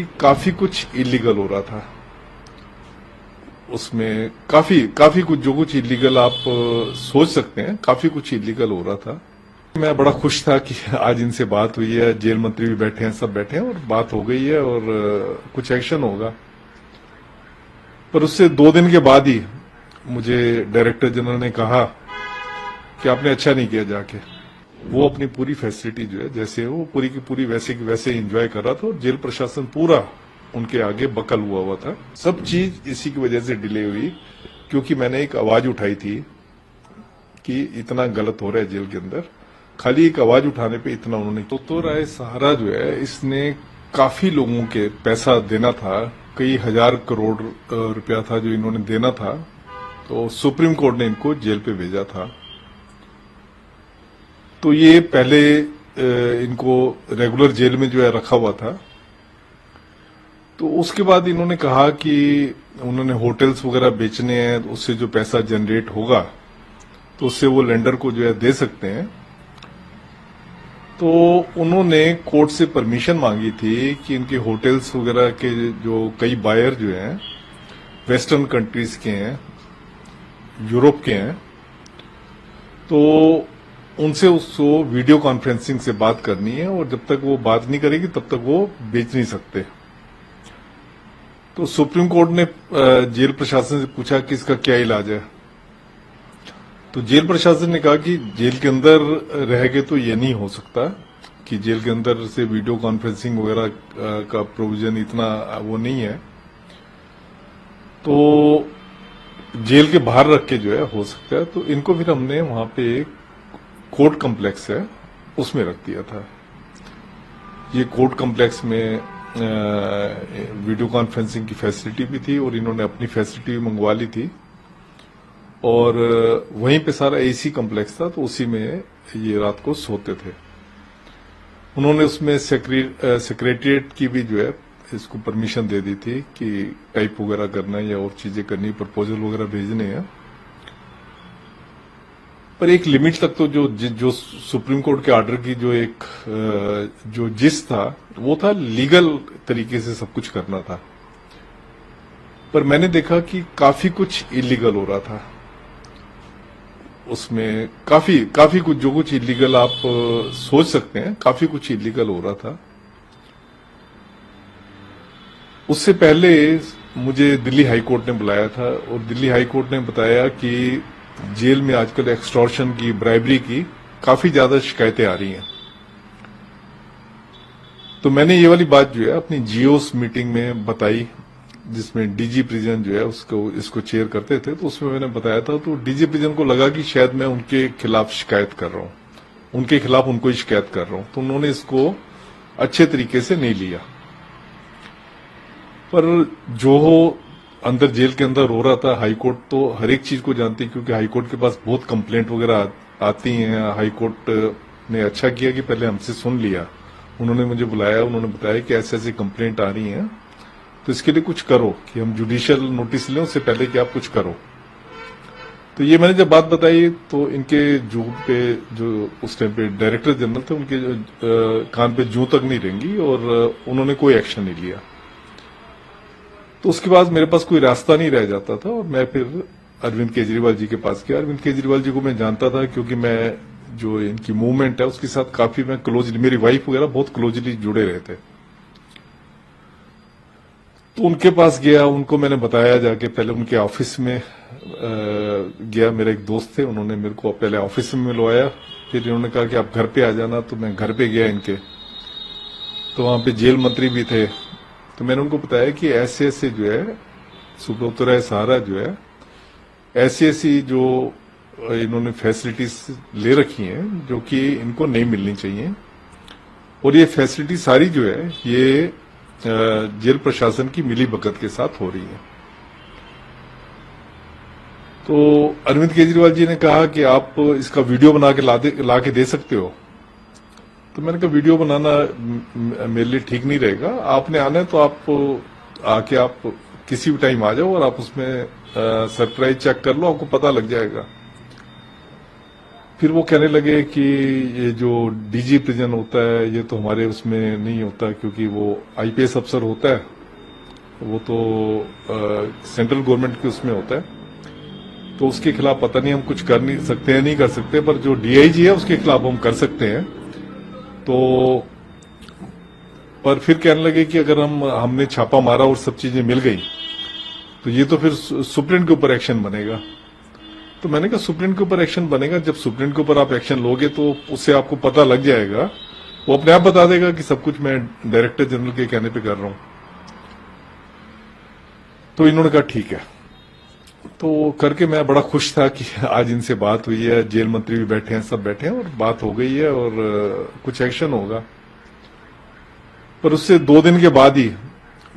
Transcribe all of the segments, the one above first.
काफी कुछ इलीगल हो रहा था उसमें। काफी काफी कुछ, जो कुछ इलीगल आप सोच सकते हैं, काफी कुछ इलीगल हो रहा था। मैं बड़ा खुश था कि आज इनसे बात हुई है, जेल मंत्री भी बैठे हैं, सब बैठे हैं और बात हो गई है और कुछ एक्शन होगा। पर उससे 2 दिन के बाद ही मुझे डायरेक्टर जनरल ने कहा कि आपने अच्छा नहीं किया जाके। वो अपनी पूरी फैसिलिटी जो है, जैसे वो पूरी की पूरी वैसे की वैसे एंजॉय कर रहा था और जेल प्रशासन पूरा उनके आगे बकल हुआ था। सब चीज इसी की वजह से डिले हुई, क्योंकि मैंने एक आवाज उठाई थी कि इतना गलत हो रहा है जेल के अंदर। खाली एक आवाज उठाने पे इतना उन्होंने तो राय सहारा जो है, इसने काफी लोगों के पैसा देना था, कई हजार करोड़ रुपया था जो इन्होंने देना था। तो सुप्रीम कोर्ट ने इनको जेल पे भेजा था। तो ये पहले इनको रेगुलर जेल में जो है रखा हुआ था। तो उसके बाद इन्होंने कहा कि उन्होंने होटल्स वगैरह बेचने हैं, तो उससे जो पैसा जनरेट होगा तो उससे वो लेंडर को जो है दे सकते हैं। तो उन्होंने कोर्ट से परमिशन मांगी थी कि इनके होटल्स वगैरह के जो कई बायर जो हैं वेस्टर्न कंट्रीज के हैं, यूरोप के हैं, तो उनसे उसको वीडियो कॉन्फ्रेंसिंग से बात करनी है और जब तक वो बात नहीं करेगी तब तक वो बेच नहीं सकते। तो सुप्रीम कोर्ट ने जेल प्रशासन से पूछा कि इसका क्या इलाज है। तो जेल प्रशासन ने कहा कि जेल के अंदर रह के तो ये नहीं हो सकता, कि जेल के अंदर से वीडियो कॉन्फ्रेंसिंग वगैरह का प्रोविजन इतना वो नहीं है। तो जेल के बाहर रख के जो है हो सकता है। तो इनको फिर हमने वहां पे एक कोर्ट कम्प्लेक्स है उसमें रख दिया था। ये कोर्ट कम्प्लेक्स में वीडियो कॉन्फ्रेंसिंग की फैसिलिटी भी थी और इन्होंने अपनी फैसिलिटी भी मंगवा ली थी। और वहीं पे सारा एसी कम्प्लेक्स था, तो उसी में ये रात को सोते थे। उन्होंने उसमें सेक्रेटरिएट की भी जो है इसको परमिशन दे दी थी कि टाइप वगैरह करना है या और चीजें करनी, प्रपोजल वगैरह भेजने हैं। पर एक लिमिट तक तो जो सुप्रीम कोर्ट के ऑर्डर की जो एक जो जिस था वो था लीगल तरीके से सब कुछ करना था। पर मैंने देखा कि काफी कुछ इलीगल हो रहा था उसमें। काफी कुछ, जो कुछ इलीगल आप सोच सकते हैं, काफी कुछ इलीगल हो रहा था। उससे पहले मुझे दिल्ली हाई कोर्ट ने बुलाया था और दिल्ली हाई कोर्ट ने बताया कि जेल में आजकल एक्सटॉर्शन की, ब्राइबरी की काफी ज्यादा शिकायतें आ रही हैं। तो मैंने ये वाली बात जो है अपनी जीओस मीटिंग में बताई, जिसमें डीजी प्रिजन जो है इसको चेयर करते थे। तो उसमें मैंने बताया था, तो डीजी प्रिजन को लगा कि शायद मैं उनके खिलाफ शिकायत कर रहा हूं, उनके खिलाफ उनको ही शिकायत कर रहा हूं। तो उन्होंने इसको अच्छे तरीके से नहीं लिया। पर जो अंदर जेल के अंदर हो रहा था, हाईकोर्ट तो हर एक चीज को जानती है, क्योंकि हाईकोर्ट के पास बहुत कंप्लेंट वगैरह आती हैं। हाईकोर्ट ने अच्छा किया कि पहले हमसे सुन लिया। उन्होंने मुझे बुलाया, उन्होंने बताया कि ऐसे ऐसी कंप्लेंट आ रही हैं, तो इसके लिए कुछ करो, कि हम जुडिशियल नोटिस लें उससे पहले कि आप कुछ करो। तो ये मैंने जब बात बताई तो इनके जू पे, जो उस टाइम पे डायरेक्टर जनरल थे, उनके कान पे जू तक नहीं रेंगी और उन्होंने कोई एक्शन नहीं लिया। तो उसके बाद मेरे पास कोई रास्ता नहीं रह जाता था और मैं फिर अरविंद केजरीवाल जी के पास गया। अरविंद केजरीवाल जी को मैं जानता था, क्योंकि मैं जो इनकी मूवमेंट है उसके साथ काफी मैं क्लोजली, मेरी वाइफ वगैरह बहुत क्लोजली जुड़े रहे थे। तो उनके पास गया, उनको मैंने बताया जाके, पहले उनके ऑफिस में गया। मेरे एक दोस्त थे, उन्होंने मेरे को पहले ऑफिस में मिलवाया। फिर इन्होंने कहा कि आप घर पे आ जाना, तो मैं घर पे गया इनके। तो वहां पे जेल मंत्री भी थे। तो मैंने उनको बताया कि ऐसे ऐसे जो है सुब्रत राय सहारा जो है, ऐसी ऐसी जो इन्होंने फैसिलिटीज ले रखी हैं जो कि इनको नहीं मिलनी चाहिए, और ये फैसिलिटी सारी जो है ये जेल प्रशासन की मिली भगत के साथ हो रही है। तो अरविंद केजरीवाल जी ने कहा कि आप इसका वीडियो बना के ला के दे सकते हो। तो मैंने कहा वीडियो बनाना मेरे लिए ठीक नहीं रहेगा, आपने आना है तो आप आके आप किसी भी टाइम आ जाओ और आप उसमें सरप्राइज चेक कर लो, आपको पता लग जाएगा। फिर वो कहने लगे कि ये जो डीजी प्रिजन होता है ये तो हमारे उसमें नहीं होता, क्योंकि वो आईपीएस अफसर होता है, वो तो सेंट्रल गवर्नमेंट के उसमें होता है, तो उसके खिलाफ पता नहीं हम कुछ कर नहीं सकते हैं, नहीं कर सकते, पर जो डीआईजी है उसके खिलाफ हम कर सकते हैं। तो पर फिर कहने लगे कि अगर हमने छापा मारा और सब चीजें मिल गई तो ये तो फिर सुप्रीम के ऊपर एक्शन बनेगा। तो मैंने कहा सुप्रीम के ऊपर एक्शन बनेगा, जब सुप्रीम के ऊपर आप एक्शन लोगे तो उससे आपको पता लग जाएगा, वो अपने आप बता देगा कि सब कुछ मैं डायरेक्टर जनरल के कहने पे कर रहा हूं। तो इन्होंने कहा ठीक है। तो करके मैं बड़ा खुश था कि आज इनसे बात हुई है, जेल मंत्री भी बैठे हैं, सब बैठे हैं और बात हो गई है और कुछ एक्शन होगा। पर उससे 2 दिन के बाद ही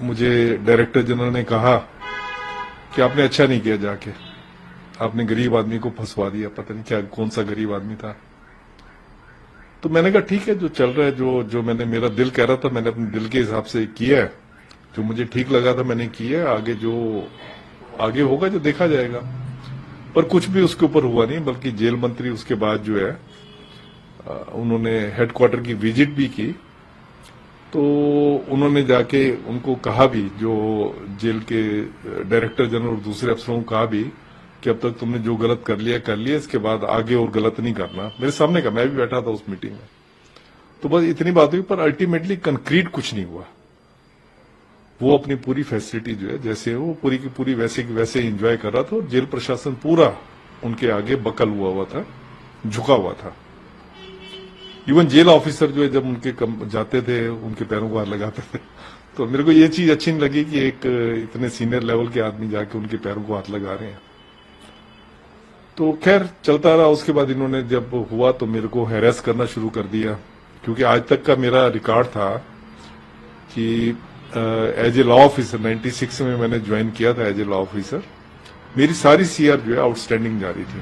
मुझे डायरेक्टर जनरल ने कहा कि आपने अच्छा नहीं किया, जाके आपने गरीब आदमी को फंसवा दिया, पता नहीं क्या कौन सा गरीब आदमी था। तो मैंने कहा ठीक है, जो चल रहा है, जो मैंने मेरा दिल कह रहा था मैंने अपने दिल के हिसाब से किया है, जो मुझे ठीक लगा था मैंने किया है, आगे जो आगे होगा जो देखा जाएगा। पर कुछ भी उसके ऊपर हुआ नहीं, बल्कि जेल मंत्री उसके बाद जो है उन्होंने हेडक्वार्टर की विजिट भी की, तो उन्होंने जाके उनको कहा भी, जो जेल के डायरेक्टर जनरल और दूसरे अफसरों को कहा भी कि अब तक तुमने जो गलत कर लिया, इसके बाद आगे और गलत नहीं करना। मेरे सामने का, मैं भी बैठा था उस मीटिंग में। तो बस इतनी बात हुई, पर अल्टीमेटली कंक्रीट कुछ नहीं हुआ। वो अपनी पूरी फैसिलिटी जो है जैसे वो पूरी की पूरी वैसे की वैसे एंजॉय कर रहा था, और जेल प्रशासन पूरा उनके आगे बकल हुआ था, झुका हुआ था। इवन जेल ऑफिसर जो है जब उनके जाते थे उनके पैरों को हाथ लगाते थे। तो मेरे को ये चीज अच्छी नहीं लगी कि एक इतने सीनियर लेवल के आदमी जाके उनके पैरों को हाथ लगा रहे हैं। तो खैर चलता रहा। उसके बाद इन्होंने जब हुआ तो मेरे को हैरेस करना शुरू कर दिया, क्योंकि आज तक का मेरा रिकॉर्ड था कि एज ए लॉ ऑफिसर 96 में मैंने ज्वाइन किया था एज ए लॉ ऑफिसर। मेरी सारी सीआर जो है आउटस्टैंडिंग जा रही थी,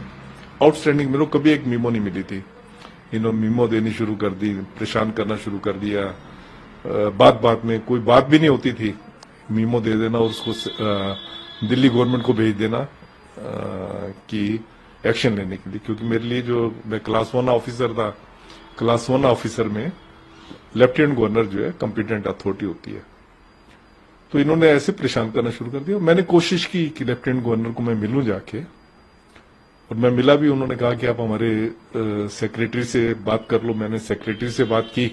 आउटस्टैंडिंग। मेरे को कभी एक मीमो नहीं मिली थी, इन्होंने मीमो देनी शुरू कर दी, परेशान करना शुरू कर दिया। बात बात में कोई बात भी नहीं होती थी, मीमो दे देना और उसको दिल्ली गवर्नमेंट को भेज देना कि एक्शन लेने के लिए। क्योंकि मेरे लिए जो मैं क्लास 1 ऑफिसर था, क्लास 1 ऑफिसर में लेफ्टिनेंट गवर्नर जो है कॉम्पिटेंट अथॉरिटी होती है। तो इन्होंने ऐसे परेशान करना शुरू कर दिया। मैंने कोशिश की कि लेफ्टिनेंट गवर्नर को मैं मिलूं जाके, और मैं मिला भी। उन्होंने कहा कि आप हमारे सेक्रेटरी से बात कर लो। मैंने सेक्रेटरी से बात की,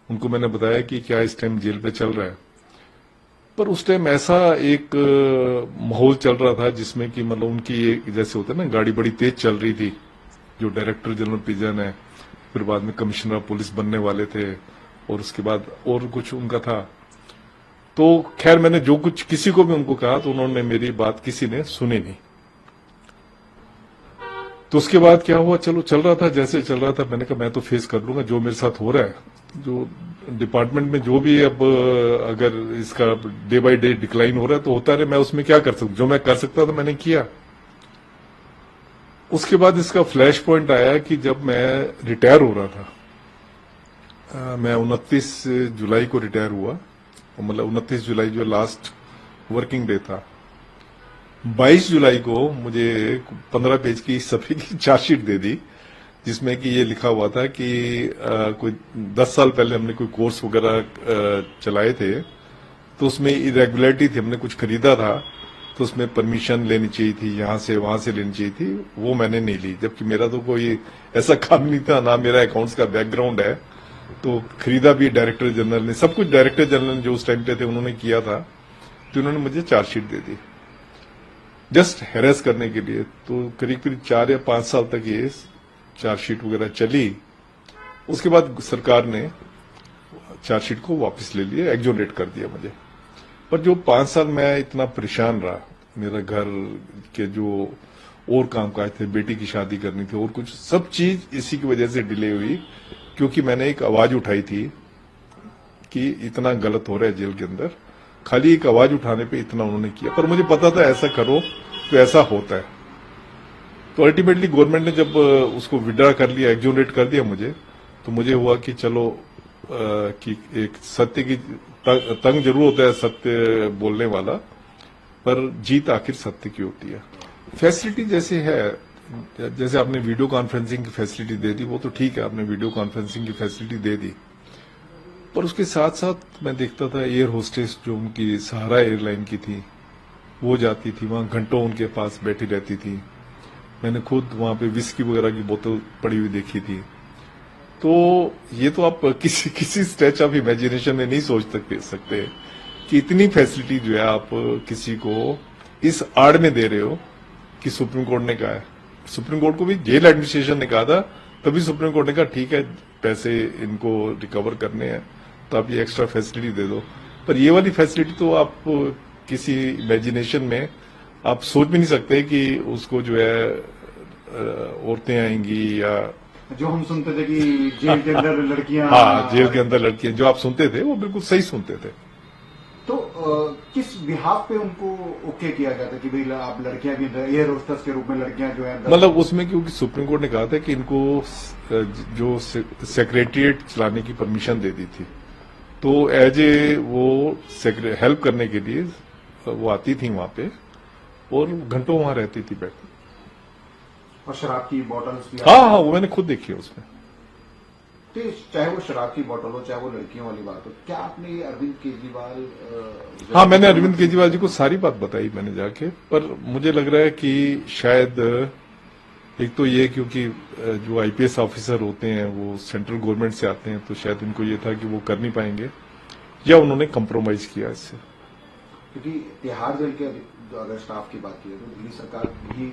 उनको मैंने बताया कि क्या इस टाइम जेल पे चल रहा है। पर उस टाइम ऐसा एक माहौल चल रहा था जिसमें कि मतलब उनकी जैसे होता है ना, गाड़ी बड़ी तेज चल रही थी। जो डायरेक्टर जनरल प्रिजन है, फिर बाद में कमिश्नर ऑफ पुलिस बनने वाले थे, और उसके बाद और कुछ उनका था। तो खैर मैंने जो कुछ किसी को भी उनको कहा तो उन्होंने मेरी बात किसी ने सुनी नहीं। तो उसके बाद क्या हुआ, चलो चल रहा था जैसे चल रहा था। मैंने कहा मैं तो फेस कर लूंगा जो मेरे साथ हो रहा है, जो डिपार्टमेंट में जो भी अब अगर इसका डे बाय डे डिक्लाइन हो रहा है तो होता रहे, मैं उसमें क्या कर सकता, जो मैं कर सकता था मैंने किया। उसके बाद इसका फ्लैश पॉइंट आया कि जब मैं रिटायर हो रहा था, मैं 29 जुलाई को रिटायर हुआ, मतलब 29 जुलाई जो लास्ट वर्किंग डे था। 22 जुलाई को मुझे 15 पेज की सभी की चार्जशीट दे दी, जिसमें कि ये लिखा हुआ था कि कोई 10 साल पहले हमने कोई कोर्स वगैरह चलाए थे, तो उसमें इरेगुलरिटी थी, हमने कुछ खरीदा था तो उसमें परमिशन लेनी चाहिए थी, यहां से वहां से लेनी चाहिए थी, वो मैंने नहीं ली। जबकि मेरा तो कोई ऐसा काम नहीं था, ना मेरा अकाउंट्स का बैकग्राउंड है। तो खरीदा भी डायरेक्टर जनरल ने, सब कुछ डायरेक्टर जनरल जो उस टाइम पे थे उन्होंने किया था। तो उन्होंने मुझे चार्जशीट दे दी जस्ट हैरेस करने के लिए। तो करीब करीब 4 या 5 साल तक ये चार्जशीट वगैरह चली। उसके बाद सरकार ने चार्जशीट को वापस ले लिया, एक्सोनरेट कर दिया मुझे। पर जो 5 साल मैं इतना परेशान रहा, मेरा घर के जो और काम काज थे, बेटी की शादी करनी थी और कुछ, सब चीज इसी की वजह से डिले हुई, क्योंकि मैंने एक आवाज उठाई थी कि इतना गलत हो रहा है जेल के अंदर। खाली एक आवाज उठाने पे इतना उन्होंने किया, पर मुझे पता था ऐसा करो तो ऐसा होता है। तो अल्टीमेटली गवर्नमेंट ने जब उसको विड्रा कर लिया, एक्सोनरेट कर दिया मुझे, तो मुझे हुआ कि चलो कि एक सत्य की तंग जरूर होता है सत्य बोलने वाला, पर जीत आखिर सत्य की होती है। फैसिलिटी जैसे है, जैसे आपने वीडियो कॉन्फ्रेंसिंग की फैसिलिटी दे दी, वो तो ठीक है, आपने वीडियो कॉन्फ्रेंसिंग की फैसिलिटी दे दी, पर उसके साथ साथ मैं देखता था एयर होस्टेस जो उनकी सहारा एयरलाइन की थी, वो जाती थी वहां, घंटों उनके पास बैठी रहती थी। मैंने खुद वहां पे विस्की वगैरह की बोतल पड़ी हुई देखी थी। तो ये तो आप किसी स्ट्रेच ऑफ इमेजिनेशन में नहीं सोच सकते कि इतनी फैसिलिटी जो है आप किसी को इस आड़ में दे रहे हो कि सुप्रीम कोर्ट ने कहा है। सुप्रीम कोर्ट को भी जेल एडमिनिस्ट्रेशन ने कहा था, तभी सुप्रीम कोर्ट ने कहा ठीक है पैसे इनको रिकवर करने हैं तो आप ये एक्स्ट्रा फैसिलिटी दे दो। पर ये वाली फैसिलिटी तो आप किसी इमेजिनेशन में आप सोच भी नहीं सकते कि उसको जो है औरतें आएंगी, या जो हम सुनते थे कि जेल के अंदर लड़कियां, हाँ जेल के अंदर लड़कियां, जो आप सुनते थे वो बिल्कुल सही सुनते थे। तो किस बिहाफ पे उनको ओके किया जाता कि भाई आप लड़कियां भी एयर होस्टेस के रूप में लड़कियां जो है, मतलब उसमें क्योंकि सुप्रीम कोर्ट ने कहा था कि इनको जो सेक्रेटरिएट चलाने की परमिशन दे दी थी, तो एज ए वो हेल्प करने के लिए वो आती थी वहां पे और घंटों वहां रहती थी बैठी। और शराब की बॉटल्स भी, हाँ हाँ, वो मैंने खुद देखी है उसमें। तो चाहे वो शराब की बोतल हो, चाहे वो लड़कियों वाली बात हो, क्या आपने ये अरविंद केजरीवाल, हाँ मैंने अरविंद केजरीवाल जी को सारी बात बताई मैंने जाके, पर मुझे लग रहा है कि शायद एक तो ये क्योंकि जो आईपीएस ऑफिसर होते हैं वो सेंट्रल गवर्नमेंट से आते हैं, तो शायद उनको ये था कि वो कर नहीं पाएंगे, या उन्होंने कंप्रोमाइज किया इससे। क्योंकि तिहाड़ जेल के जो अगर स्टाफ की बात की है तो दिल्ली सरकार भी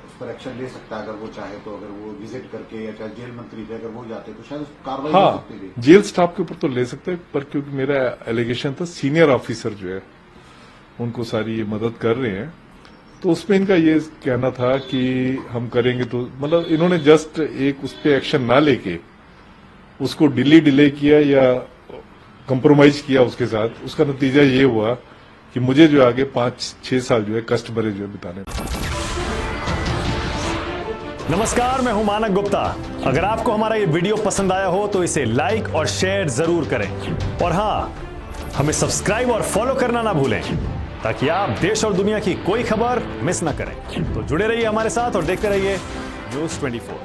उस पर एक्शन ले सकता है अगर वो चाहे तो। अगर वो विजिट करके, या चाहे जेल मंत्री थे अगर वो जाते तो शायद कार्रवाई हो सकती थी। जेल स्टाफ के ऊपर तो ले सकते हैं, पर क्योंकि मेरा एलिगेशन था सीनियर ऑफिसर जो है उनको सारी ये मदद कर रहे हैं, तो उसमें इनका ये कहना था कि हम करेंगे, तो मतलब इन्होंने जस्ट एक उस पर एक्शन ना लेके उसको डिले किया या कंप्रोमाइज किया उसके साथ। उसका नतीजा ये हुआ कि मुझे जो आगे 5-6 साल जो है कष्ट भरे जो है बिताने। नमस्कार, मैं हूं मानक गुप्ता। अगर आपको हमारा ये वीडियो पसंद आया हो तो इसे लाइक और शेयर जरूर करें, और हाँ, हमें सब्सक्राइब और फॉलो करना ना भूलें ताकि आप देश और दुनिया की कोई खबर मिस ना करें। तो जुड़े रहिए हमारे साथ और देखते रहिए News 24।